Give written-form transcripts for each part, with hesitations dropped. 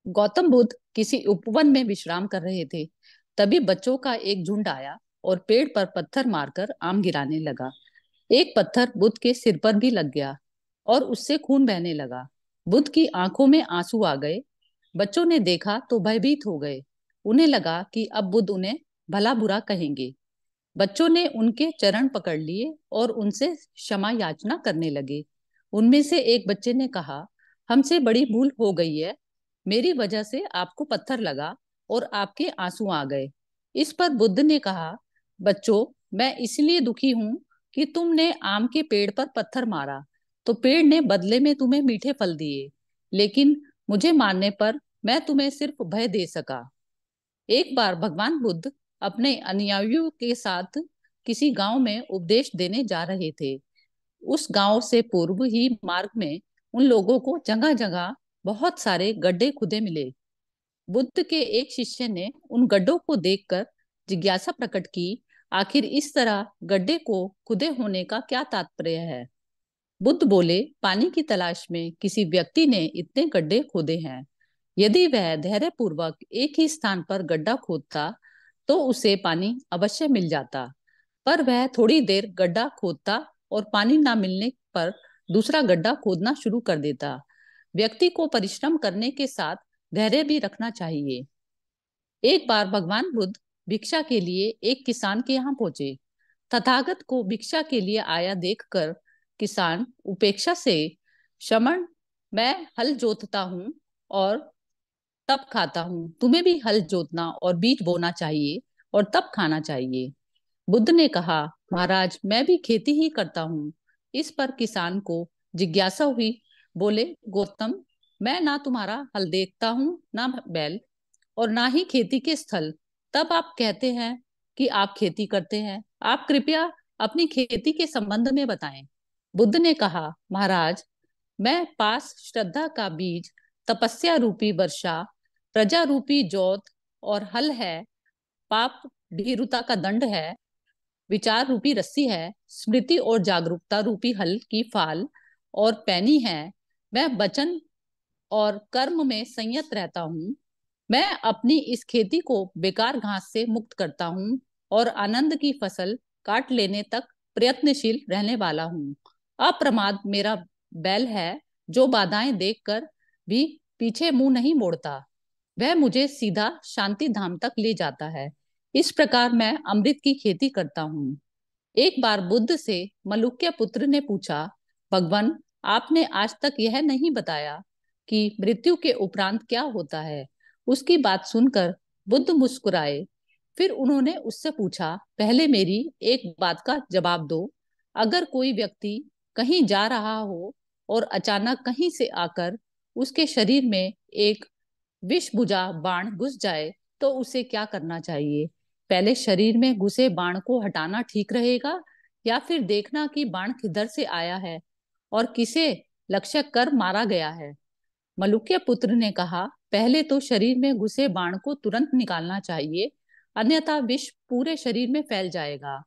गौतम बुद्ध किसी उपवन में विश्राम कर रहे थे। तभी बच्चों का एक झुंड आया और पेड़ पर पत्थर मारकर आम गिराने लगा। एक पत्थर बुद्ध के सिर पर भी लग गया और उससे खून बहने लगा। बुद्ध की आंखों में आंसू आ गए। बच्चों ने देखा तो भयभीत हो गए। उन्हें लगा कि अब बुद्ध उन्हें भला बुरा कहेंगे। बच्चों ने उनके चरण पकड़ लिए और उनसे क्षमा याचना करने लगे। उनमें से एक बच्चे ने कहा, हमसे बड़ी भूल हो गई है। मेरी वजह से आपको पत्थर लगा और आपके आंसू आ गए। इस पर बुद्ध ने कहा, बच्चों, मैं इसलिए दुखी हूं कि तुमने आम के पेड़ पर पत्थर मारा तो पेड़ ने बदले में तुम्हें मीठे फल दिए, लेकिन मुझे मारने पर मैं तुम्हें सिर्फ भय दे सका। एक बार भगवान बुद्ध अपने अनुयायियों के साथ किसी गांव में उपदेश देने जा रहे थे। उस गांव से पूर्व ही मार्ग में उन लोगों को जगह जगह बहुत सारे गड्ढे खुदे मिले। बुद्ध के एक शिष्य ने उन गड्ढों को देखकर जिज्ञासा प्रकट की, आखिर इस तरह गड्ढे को खुदे होने का क्या तात्पर्य है। बुद्ध बोले, पानी की तलाश में किसी व्यक्ति ने इतने गड्ढे खोदे हैं। यदि वह धैर्यपूर्वक एक ही स्थान पर गड्ढा खोदता तो उसे पानी अवश्य मिल जाता, पर वह थोड़ी देर गड्ढा खोदता और पानी ना मिलने पर दूसरा गड्ढा खोदना शुरू कर देता। व्यक्ति को परिश्रम करने के साथ धैर्य भी रखना चाहिए। एक बार भगवान बुद्ध भिक्षा के लिए एक किसान के यहाँ पहुंचे। तथागत को भिक्षा के लिए आया देखकर किसान उपेक्षा से, श्रमण, मैं हल जोतता हूँ और तब खाता हूँ। तुम्हें भी हल जोतना और बीज बोना चाहिए और तब खाना चाहिए। बुद्ध ने कहा, महाराज, मैं भी खेती ही करता हूँ। इस पर किसान को जिज्ञासा हुई। बोले, गौतम, मैं ना तुम्हारा हल देखता हूँ ना बैल और ना ही खेती के स्थल, तब आप कहते हैं कि आप खेती करते हैं। आप कृपया अपनी खेती के संबंध में बताएं। बुद्ध ने कहा, महाराज, मैं पास श्रद्धा का बीज, तपस्या रूपी वर्षा, प्रजा रूपी जोत और हल है। पाप भीरुता का दंड है। विचार रूपी रस्सी है। स्मृति और जागरूकता रूपी हल की फाल और पैनी है। मैं वचन और कर्म में संयत रहता हूँ। मैं अपनी इस खेती को बेकार घास से मुक्त करता हूँ और आनंद की फसल काट लेने तक प्रयत्नशील रहने वाला हूँ। अप्रमाद मेरा बैल है, जो बाधाएं देखकर भी पीछे मुंह नहीं मोड़ता। वह मुझे सीधा शांति धाम तक ले जाता है। इस प्रकार मैं अमृत की खेती करता हूँ। एक बार बुद्ध से मलुक्य पुत्र ने पूछा, भगवान, आपने आज तक यह नहीं बताया कि मृत्यु के उपरांत क्या होता है। उसकी बात सुनकर बुद्ध मुस्कुराए। फिर उन्होंने उससे पूछा, पहले मेरी एक बात का जवाब दो। अगर कोई व्यक्ति कहीं जा रहा हो और अचानक कहीं से आकर उसके शरीर में एक विष बुझा बाण घुस जाए तो उसे क्या करना चाहिए। पहले शरीर में घुसे बाण को हटाना ठीक रहेगा या फिर देखना कि बाण किधर से आया है और किसे लक्ष्य कर मारा गया है। मलुक्य पुत्र ने कहा, पहले तो शरीर में घुसे बाण को तुरंत निकालना चाहिए, अन्यथा विष पूरे शरीर में फैल जाएगा।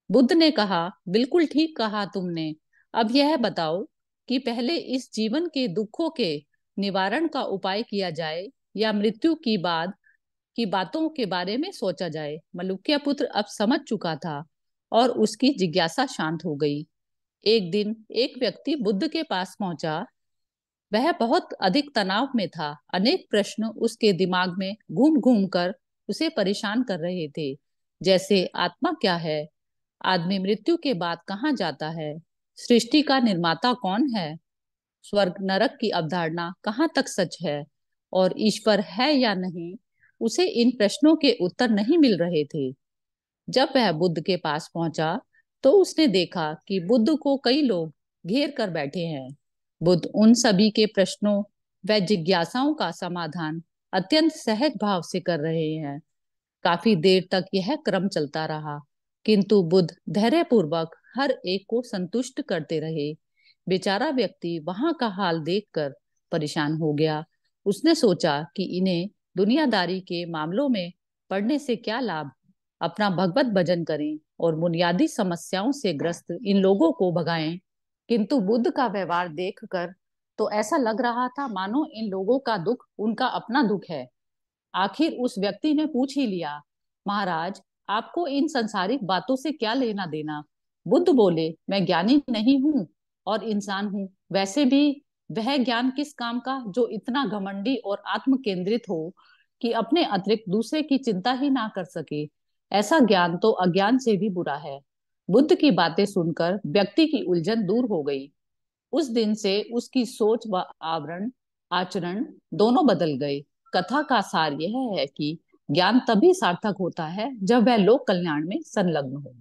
बुद्ध ने कहा, बिल्कुल ठीक कहा तुमने। अब यह बताओ कि पहले इस जीवन के दुखों के निवारण का उपाय किया जाए या मृत्यु की बाद की बातों के बारे में सोचा जाए। मलुक्य पुत्र अब समझ चुका था और उसकी जिज्ञासा शांत हो गई। एक दिन एक व्यक्ति बुद्ध के पास पहुंचा। वह बहुत अधिक तनाव में था। अनेक प्रश्न उसके दिमाग में घूम घूम कर उसे परेशान कर रहे थे, जैसे आत्मा क्या है, आदमी मृत्यु के बाद कहाँ जाता है, सृष्टि का निर्माता कौन है, स्वर्ग नरक की अवधारणा कहाँ तक सच है और ईश्वर है या नहीं। उसे इन प्रश्नों के उत्तर नहीं मिल रहे थे। जब वह बुद्ध के पास पहुंचा तो उसने देखा कि बुद्ध को कई लोग घेर कर बैठे हैं। बुद्ध उन सभी के प्रश्नों व जिज्ञासाओं का समाधान अत्यंत सहज भाव से कर रहे हैं। काफी देर तक यह क्रम चलता रहा, किंतु बुद्ध धैर्यपूर्वक हर एक को संतुष्ट करते रहे। बेचारा व्यक्ति वहां का हाल देखकर परेशान हो गया। उसने सोचा कि इन्हें दुनियादारी के मामलों में पढ़ने से क्या लाभ। अपना भगवत भजन करें और बुनियादी समस्याओं से ग्रस्त इन लोगों को भगाएं। किंतु बुद्ध का व्यवहार देखकर तो ऐसा लग रहा था मानो इन लोगों का दुख उनका अपना दुख है। आखिर उस व्यक्ति ने पूछ ही लिया, महाराज, आपको इन संसारिक बातों से क्या लेना देना? बुद्ध बोले, मैं ज्ञानी नहीं हूँ और इंसान हूँ। वैसे भी वह ज्ञान किस काम का जो इतना घमंडी और आत्म केंद्रित हो कि अपने अतिरिक्त दूसरे की चिंता ही ना कर सके। ऐसा ज्ञान तो अज्ञान से भी बुरा है। बुद्ध की बातें सुनकर व्यक्ति की उलझन दूर हो गई। उस दिन से उसकी सोच व आवरण आचरण दोनों बदल गए। कथा का सार यह है कि ज्ञान तभी सार्थक होता है जब वह लोक कल्याण में संलग्न हो।